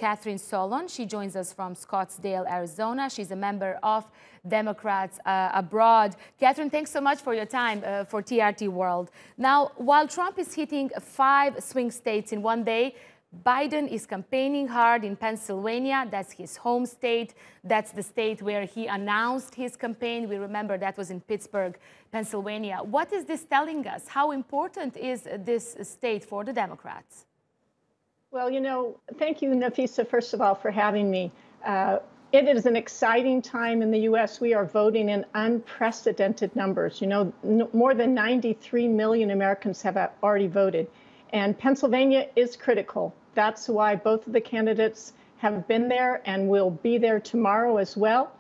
Kathryn Solon. She joins us from Scottsdale, Arizona. She's a member of Democrats Abroad. Kathryn, thanks so much for your time for TRT World. Now, while Trump is hitting 5 swing states in one day, Biden is campaigning hard in Pennsylvania. That's his home state. That's the state where he announced his campaign. We remember that was in Pittsburgh, Pennsylvania. What is this telling us? How important is this state for the Democrats? Well, thank you, Nafisa, first of all, for having me. It is an exciting time in the U.S. We are voting in unprecedented numbers. More than 93 million Americans have already voted. And Pennsylvania is critical. That's why both of the candidates have been there and will be there tomorrow as well.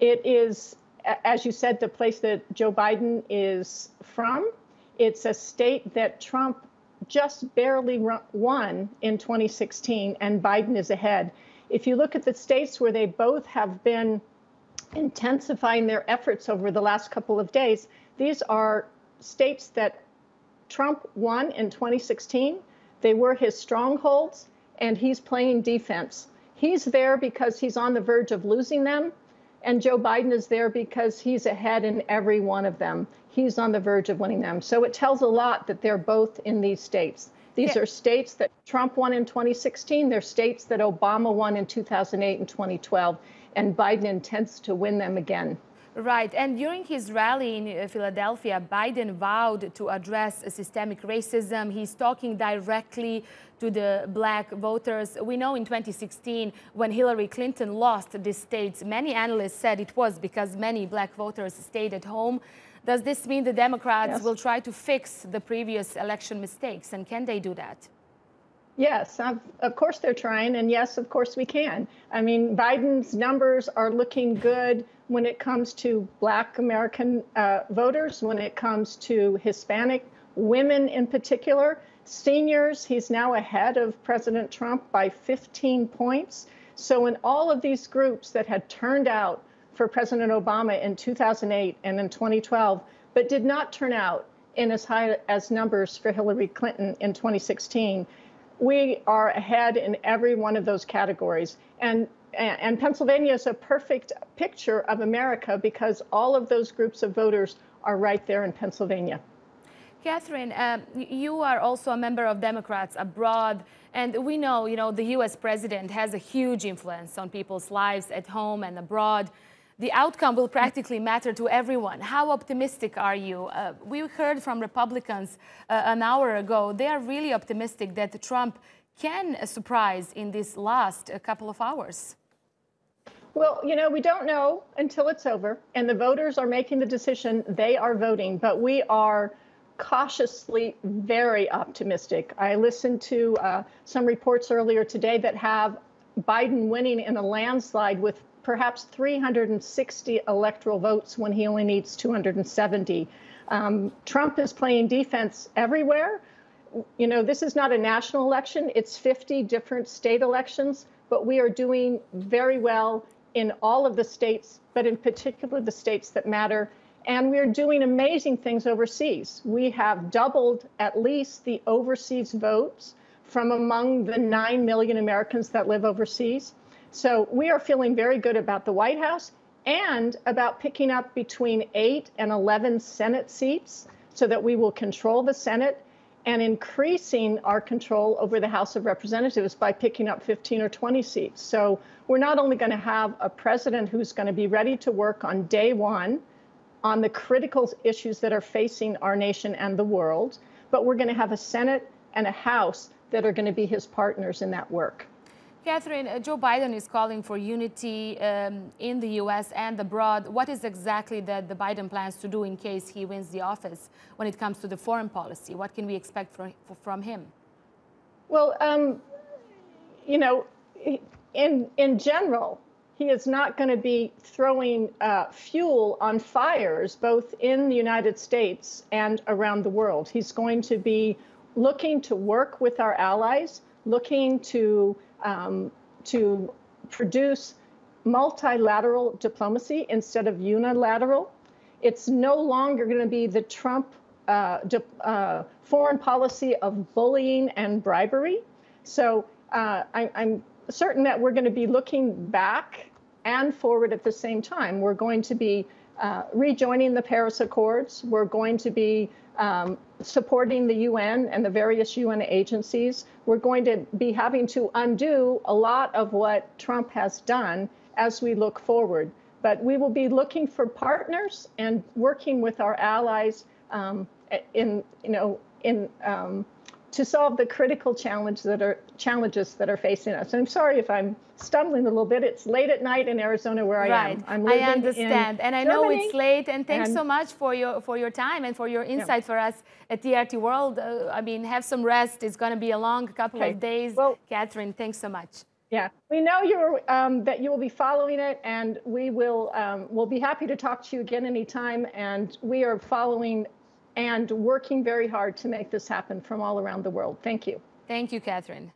It is, as you said, the place that Joe Biden is from. It's a state that Trump just barely won in 2016, and Biden is ahead. If you look at the states where they both have been intensifying their efforts over the last couple of days, these are states that Trump won in 2016. They were his strongholds, and he's playing defense. He's there because he's on the verge of losing them, and Joe Biden is there because he's ahead in every one of them. He's on the verge of winning them. So it tells a lot that they're both in these states. These are states that Trump won in 2016. They're states that Obama won in 2008 and 2012, and Biden intends to win them again. Right. And during his rally in Philadelphia, Biden vowed to address systemic racism. He's talking directly to the black voters. We know in 2016, when Hillary Clinton lost the states, many analysts said it was because many black voters stayed at home. Does this mean the Democrats will try to fix the previous election mistakes? And can they do that? Yes, of course they're trying. And yes, of course we can. I mean, Biden's numbers are looking good when it comes to Black American voters, when it comes to Hispanic women in particular, seniors. He's now ahead of President Trump by 15 points. So in all of these groups that had turned out for President Obama in 2008 and in 2012, but did not turn out in as high as numbers for Hillary Clinton in 2016, we are ahead in every one of those categories. And Pennsylvania is a perfect picture of America because all of those groups of voters are right there in Pennsylvania. Kathryn, you are also a member of Democrats Abroad, and we know, the U.S. president has a huge influence on people's lives at home and abroad. The outcome will practically matter to everyone. How optimistic are you? We heard from Republicans an hour ago. They are really optimistic that Trump can surprise in this last couple of hours. Well, we don't know until it's over, and the voters are making the decision. They are voting, but we are cautiously very optimistic. I listened to some reports earlier today that have Biden winning in a landslide with perhaps 360 electoral votes when he only needs 270. Trump is playing defense everywhere. This is not a national election. It's 50 different state elections, but we are doing very well in all of the states, but in particular the states that matter. And we're doing amazing things overseas. We have doubled at least the overseas votes from among the 9 million Americans that live overseas. So we are feeling very good about the White House and about picking up between 8 and 11 Senate seats so that we will control the Senate, and increasing our control over the House of Representatives by picking up 15 or 20 seats. So we're not only going to have a president who's going to be ready to work on day one on the critical issues that are facing our nation and the world, but we're going to have a Senate and a House that are going to be his partners in that work. Kathryn, Joe Biden is calling for unity in the U.S. and abroad. What is exactly that the Biden plans to do in case he wins the office when it comes to the foreign policy? What can we expect from him? Well, in general, he is not going to be throwing fuel on fires, both in the United States and around the world. He's going to be looking to work with our allies, looking to produce multilateral diplomacy instead of unilateral. It's no longer going to be the Trump foreign policy of bullying and bribery. So I'm certain that we're going to be looking back and forward at the same time. We're going to be rejoining the Paris Accords. We're going to be supporting the UN and the various UN agencies. We're going to be having to undo a lot of what Trump has done as we look forward. But we will be looking for partners and working with our allies to solve the critical challenges that are facing us. And I'm sorry if I'm stumbling a little bit. It's late at night in Arizona where I am. I'm living I understand, and I know Germany, it's late. And thanks so much for your time and for your insight for us at TRT World. I mean, have some rest. It's going to be a long couple of days. Well, Kathryn, thanks so much. Yeah, we know that you will be following it, and we'll be happy to talk to you again anytime. And we are following and working very hard to make this happen from all around the world. Thank you. Thank you, Kathryn.